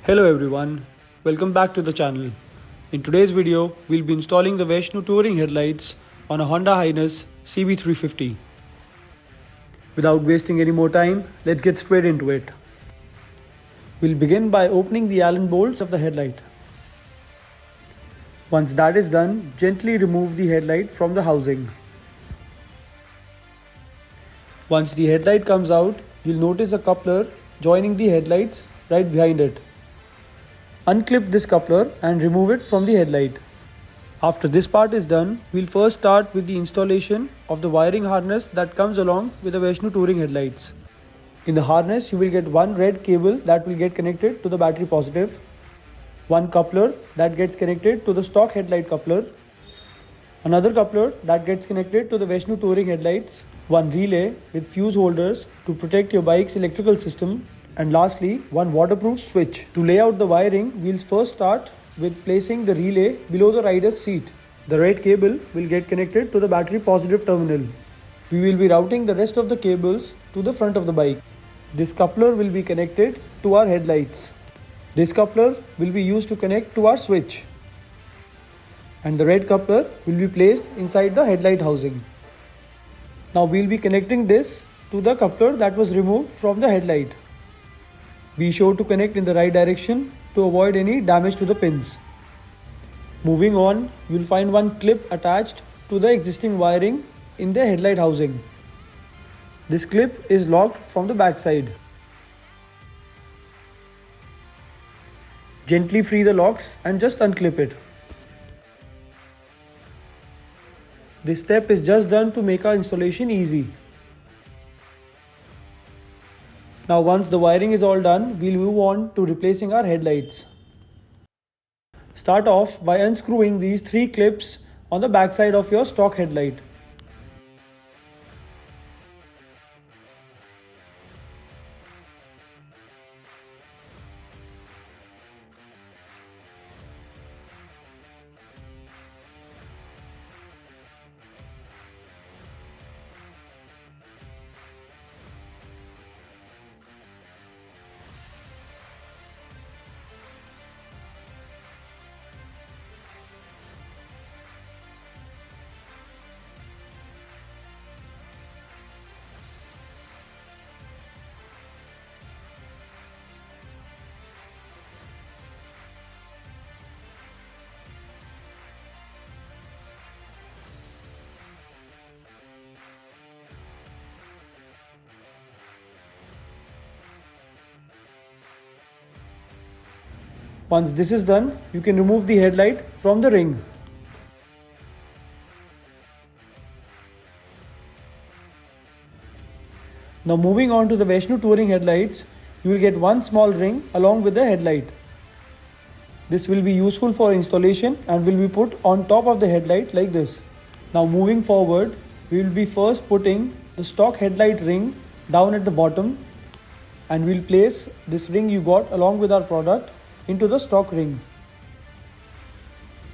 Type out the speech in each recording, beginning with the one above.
Hello everyone, welcome back to the channel. In today's video, we'll be installing the VAISHNU touring headlights on a Honda Highness CB350. Without wasting any more time, let's get straight into it. We'll begin by opening the Allen bolts of the headlight. Once that is done, gently remove the headlight from the housing. Once the headlight comes out, you'll notice a coupler joining the headlights right behind it. Unclip this coupler and remove it from the headlight. After this part is done, we'll first start with the installation of the wiring harness that comes along with the VAISHNU touring headlights. In the harness, you will get one red cable that will get connected to the battery positive, one coupler that gets connected to the stock headlight coupler, another coupler that gets connected to the VAISHNU touring headlights, one relay with fuse holders to protect your bike's electrical system, and lastly, one waterproof switch. To lay out the wiring, we'll first start with placing the relay below the rider's seat. The red cable will get connected to the battery positive terminal. We will be routing the rest of the cables to the front of the bike. This coupler will be connected to our headlights. This coupler will be used to connect to our switch. And the red coupler will be placed inside the headlight housing. Now we'll be connecting this to the coupler that was removed from the headlight. Be sure to connect in the right direction to avoid any damage to the pins. Moving on, you'll find one clip attached to the existing wiring in the headlight housing. This clip is locked from the back side. Gently free the locks and just unclip it. This step is just done to make our installation easy. Now once the wiring is all done, we'll move on to replacing our headlights. Start off by unscrewing these three clips on the back side of your stock headlight. Once this is done, you can remove the headlight from the ring. Now moving on to the VAISHNU touring headlights, you will get one small ring along with the headlight. This will be useful for installation and will be put on top of the headlight like this. Now moving forward, we will be first putting the stock headlight ring down at the bottom, and we'll place this ring you got along with our product into the stock ring.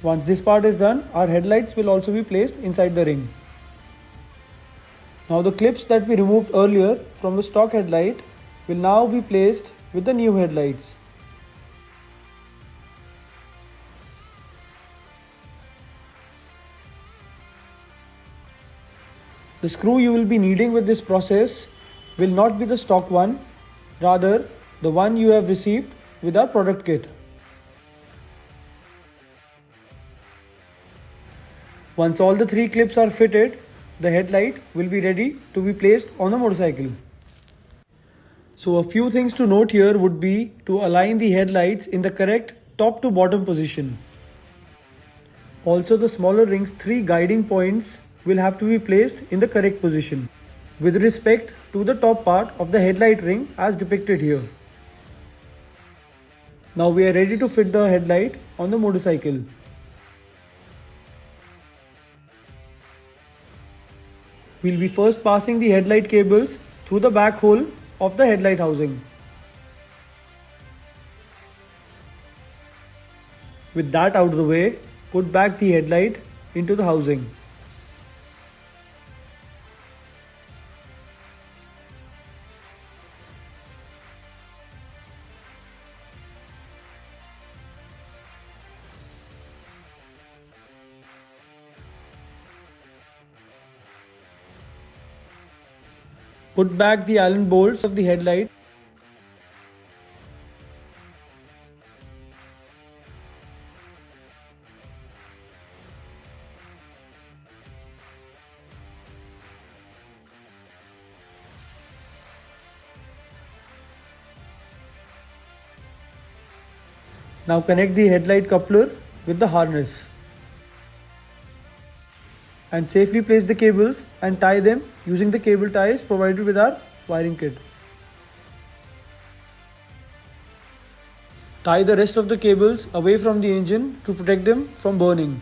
Once this part is done, our headlights will also be placed inside the ring. Now the clips that we removed earlier from the stock headlight will now be placed with the new headlights. The screw you will be needing with this process will not be the stock one, rather the one you have received with our product kit. Once all the three clips are fitted, the headlight will be ready to be placed on the motorcycle. So a few things to note here would be to align the headlights in the correct top to bottom position. Also, the smaller ring's three guiding points will have to be placed in the correct position with respect to the top part of the headlight ring as depicted here. Now we are ready to fit the headlight on the motorcycle. We'll be first passing the headlight cables through the back hole of the headlight housing. With that out of the way, put back the headlight into the housing. Put back the Allen bolts of the headlight. Now connect the headlight coupler with the harness and safely place the cables and tie them using the cable ties provided with our wiring kit. Tie the rest of the cables away from the engine to protect them from burning.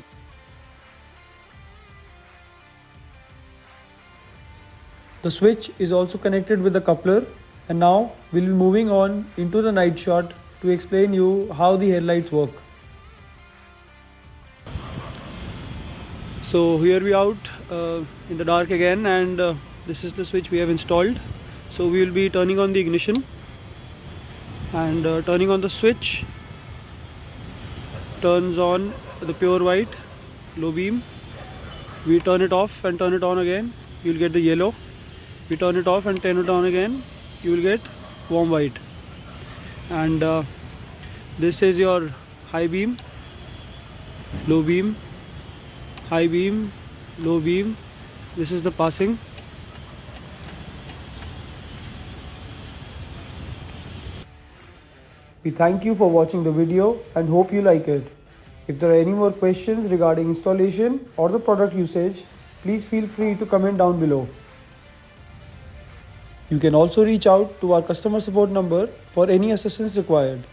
The switch is also connected with the coupler, and now we'll be moving on into the night shot to explain you how the headlights work. So here we out in the dark again, and this is the switch we have installed. So we will be turning on the ignition and turning on the switch. Turns on the pure white low beam. We turn it off and turn it on again, you will get the yellow. We turn it off and turn it on again, you will get warm white. And this is your high beam, low beam, high beam, low beam. This is the passing. We thank you for watching the video and hope you like it. If there are any more questions regarding installation or the product usage, please feel free to comment down below. You can also reach out to our customer support number for any assistance required.